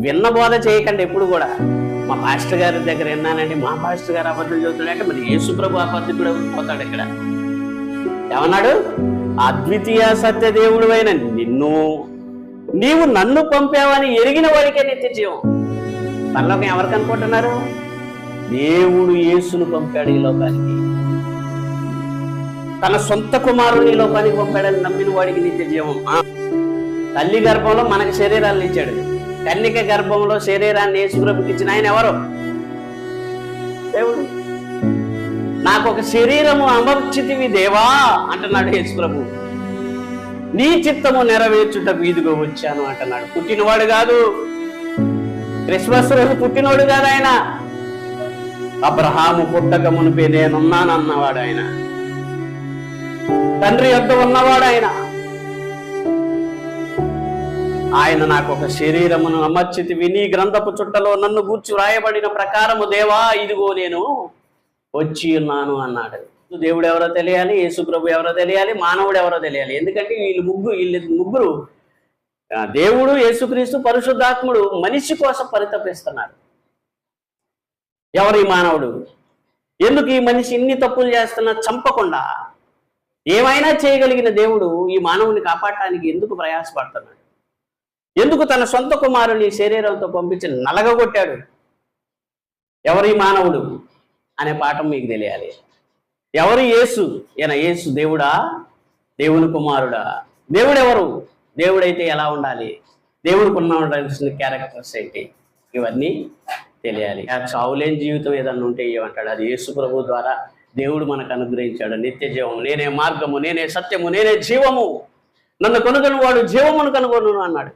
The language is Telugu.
విన్న బోధ చేయకండి ఎప్పుడు కూడా. మా పాస్టర్ గారి దగ్గర విన్నానండి, మా పాస్టర్ గారు అబద్ధం చెబుతున్నాడంటే మరి యేసు ప్రభు అబద్ధుడు పోతాడు. ఇక్కడ ఏమన్నాడు? అద్వితీయ సత్య దేవుడు అయిన నిన్ను నీవు నన్ను పంపావని ఎరిగిన వాడికే నిత్య జీవం. పరలోకం ఎవరికి అనుకుంటున్నారు? దేవుడు యేసును పంపాడు ఈ లోకానికి, తన సొంత కుమారుని ఈ లోకానికి పంపాడని నమ్మిన వాడికి నిత్య జీవం. తల్లి గర్భంలో మనకి శరీరాలను ఇచ్చాడు, కన్నిక గర్భంలో శరీరాన్ని యేసుప్రభుకి ఇచ్చిన ఆయన ఎవరు? దేవుడు. నాకు ఒక శరీరము అమర్చితివి దేవా అంటున్నాడు యేసుప్రభు. నీ చిత్తము నెరవేర్చుటకు ఇదిగో వచ్చాను అంటున్నాడు. పుట్టినవాడు కాదు, క్రిస్మస్ రోజు పుట్టినవాడు కాదు ఆయన. అబ్రహాము పుట్టక మునిపే నేనున్నానన్నవాడు ఆయన, తండ్రి యొద్ద ఉన్నవాడు ఆయన. ఆయన నాకు ఒక శరీరమును అమర్చితివి, నీ గ్రంథపు చుట్టలో నన్ను గూర్చి వ్రాయబడిన ప్రకారము దేవా ఇదిగో నేను వచ్చి ఉన్నాను అన్నాడు. దేవుడు ఎవరో తెలియాలి, యేసు ప్రభు ఎవరో తెలియాలి, మానవుడు ఎవరో తెలియాలి. ఎందుకంటే వీళ్ళు ముగ్గురు దేవుడు, యేసుక్రీస్తు, పరిశుద్ధాత్ముడు మనిషి కోసం పరితపిస్తున్నారు. ఎవరు ఈ మానవుడు? ఎందుకు ఈ మనిషి ఇన్ని తప్పులు చేస్తున్నా చంపకుండా ఏమైనా చేయగలిగిన దేవుడు ఈ మానవుని కాపాడటానికి ఎందుకు ప్రయాసపడుతున్నాడు? ఎందుకు తన సొంత కుమారుని శరీరంతో పంపించి నలగగొట్టాడు? ఎవరు ఈ మానవుడు అనే పాఠం మీకు తెలియాలి. ఎవరు యేసు? ఈయన యేసు దేవుడా, దేవుని కుమారుడా? దేవుడు ఎవరు? దేవుడైతే ఎలా ఉండాలి? దేవుడికి ఉండాల్సిన క్యారెక్టర్స్ ఏంటి? ఇవన్నీ తెలియాలి. చావులేని జీవితం ఏదన్నా ఉంటే ఏమంటాడు? అది యేసు ప్రభు ద్వారా దేవుడు మనకు అనుగ్రహించాడు నిత్య జీవము. నేనే మార్గము, నేనే సత్యము, నేనే జీవము, నన్ను కనుగొని వాడు జీవమును కనుగొను అన్నాడు.